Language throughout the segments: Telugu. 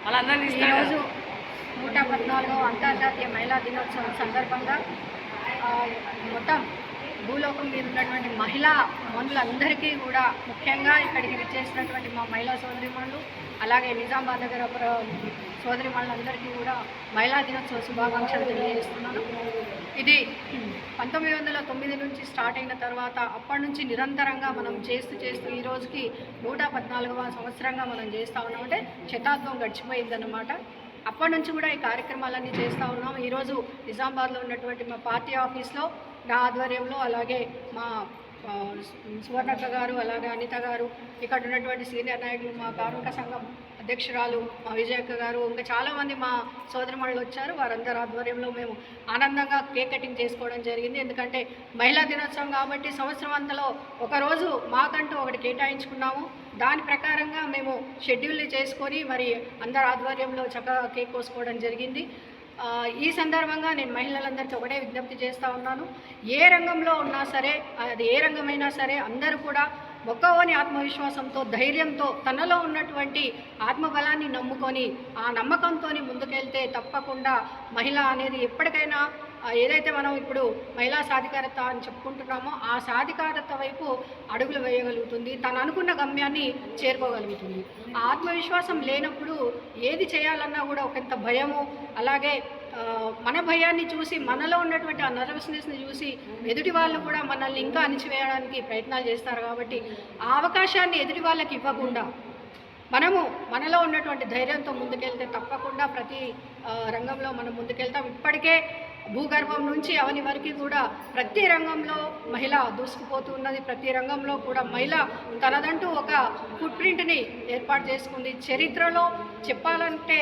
ఈరోజు 114వ అంతర్జాతీయ మహిళా దినోత్సవం సందర్భంగా మొత్తం భూలోకం మీద ఉన్నటువంటి మహిళా మనులందరికీ కూడా ముఖ్యంగా ఇక్కడికి విచ్చేసినటువంటి మా మహిళా సోదరిమణులు అలాగే నిజామాబాద్ నగర సోదరిమణులందరికీ కూడా మహిళా దినోత్సవ శుభాకాంక్షలు తెలియజేస్తున్నాను. ఇది 1909 నుంచి స్టార్ట్ అయిన తర్వాత అప్పటి నుంచి నిరంతరంగా మనం చేస్తూ ఈ రోజుకి 114వ సంవత్సరంగా మనం చేస్తూ ఉన్నాం. అంటే శతాబ్దం గడిచిపోయిందన్నమాట. అప్పటి నుంచి కూడా ఈ కార్యక్రమాలన్నీ చేస్తూ ఉన్నాం. ఈరోజు నిజామాబాద్లో ఉన్నటువంటి మా పార్టీ ఆఫీస్లో నా ఆధ్వర్యంలో అలాగే మా సువర్ణక్క గారు అలాగే అనిత గారు ఇక్కడ ఉన్నటువంటి సీనియర్ నాయకులు మా కార్మిక సంఘం అధ్యక్షురాలు మా విజయక్క గారు ఇంకా చాలామంది మా సోదరిమణులు వచ్చారు. వారందరి ఆధ్వర్యంలో మేము ఆనందంగా కేక్ కటింగ్ చేసుకోవడం జరిగింది. ఎందుకంటే మహిళా దినోత్సవం కాబట్టి సంవత్సరం అంతలో ఒకరోజు మాకంటూ ఒకటి కేటాయించుకున్నాము. దాని ప్రకారంగా మేము షెడ్యూల్ని చేసుకొని మరి అందరి ఆధ్వర్యంలో చక్కగా కేక్ కోసుకోవడం జరిగింది. ఈ సందర్భంగా నేను మహిళలందరికీ ఒకటే విజ్ఞప్తి చేస్తూ ఉన్నాను. ఏ రంగంలో ఉన్నా సరే, అది ఏ రంగమైనా సరే, అందరూ కూడా మొక్కవోని ఆత్మవిశ్వాసంతో ధైర్యంతో తనలో ఉన్నటువంటి ఆత్మబలాన్ని నమ్ముకొని ఆ నమ్మకంతో ముందుకెళ్తే తప్పకుండా మహిళ అనేది ఎప్పటికైనా ఏదైతే మనం ఇప్పుడు మహిళా సాధికారత అని చెప్పుకుంటున్నామో ఆ సాధికారత వైపు అడుగులు వేయగలుగుతుంది, తను అనుకున్న గమ్యాన్ని చేరుకోగలుగుతుంది. ఆ ఆత్మవిశ్వాసం లేనప్పుడు ఏది చేయాలన్నా కూడా ఒకంత భయము, అలాగే మన భయాన్ని చూసి మనలో ఉన్నటువంటి ఆ నర్వస్నెస్ని చూసి ఎదుటి వాళ్ళు కూడా మనల్ని ఇంకా అణిచివేయడానికి ప్రయత్నాలు చేస్తారు. కాబట్టి ఆ అవకాశాన్ని ఎదుటి వాళ్ళకి ఇవ్వకుండా మనలో ఉన్నటువంటి ధైర్యంతో ముందుకెళ్తే తప్పకుండా ప్రతి రంగంలో మనం ముందుకెళ్తాం. ఇప్పటికే భూగర్భం నుంచి అవని వరకు కూడా ప్రతి రంగంలో మహిళ దూసుకుపోతూ ఉన్నది. ప్రతి రంగంలో కూడా మహిళ తనదంటూ ఒక ఫుట్ ప్రింట్ని ఏర్పాటు చేసుకుంది. చరిత్రలో చెప్పాలంటే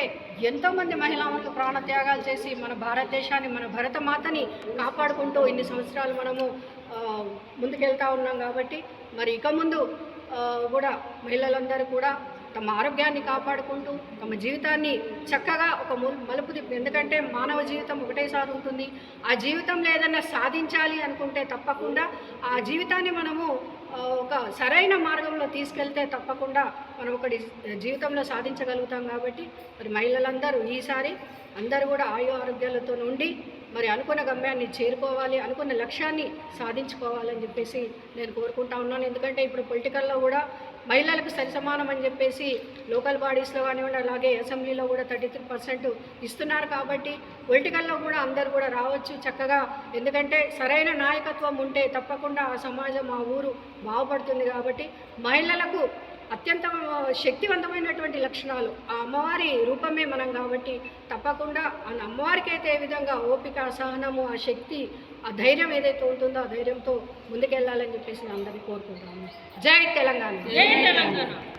ఎంతోమంది మహిళలు ప్రాణత్యాగాలు చేసి మన భారతదేశాన్ని, మన భరతమాతని కాపాడుకుంటూ ఇన్ని సంవత్సరాలు మనము ముందుకెళ్తూ ఉన్నాం. కాబట్టి మరి ఇక ముందు కూడా మహిళలందరూ కూడా తమ ఆరోగ్యాన్ని కాపాడుకుంటూ తమ జీవితాన్ని చక్కగా ఒక మలుపు తిప్పి, ఎందుకంటే మానవ జీవితం ఒకటేసారి ఉంటుంది. ఆ జీవితంలో ఏదైనా సాధించాలి అనుకుంటే తప్పకుండా ఆ జీవితాన్ని మనము ఒక సరైన మార్గంలో తీసుకెళ్తే తప్పకుండా మనం ఒకటి జీవితంలో సాధించగలుగుతాం. కాబట్టి మరి మహిళలందరూ ఈసారి అందరూ కూడా ఆరోగ్యాలతో ఉండి మరి అనుకున్న గమ్యాన్ని చేరుకోవాలి, అనుకున్న లక్ష్యాన్ని సాధించుకోవాలని చెప్పేసి నేను కోరుకుంటా ఉన్నాను. ఎందుకంటే ఇప్పుడు పొలిటికల్లో కూడా మహిళలకు సరిసమానం అని చెప్పేసి లోకల్ బాడీస్లో కానివ్వండి, అలాగే అసెంబ్లీలో కూడా 33% ఇస్తున్నారు. కాబట్టి పొలిటికల్లో కూడా అందరూ కూడా రావచ్చు చక్కగా. ఎందుకంటే సరైన నాయకత్వం ఉంటే తప్పకుండా ఆ సమాజం, ఆ ఊరు బాగుపడుతుంది. కాబట్టి మహిళలకు అత్యంత శక్తివంతమైనటువంటి లక్షణాలు, ఆ అమ్మవారి రూపమే మనం. కాబట్టి తప్పకుండా ఆ అమ్మవారికి అయితే ఏ విధంగా ఓపిక, సహనము, ఆ శక్తి, ఆ ధైర్యం ఏదైతే ఉంటుందో ఆ ధైర్యంతో ముందుకెళ్ళాలని చెప్పేసి నేను అందరినీ కోరుకుంటున్నాను. జై తెలంగాణ.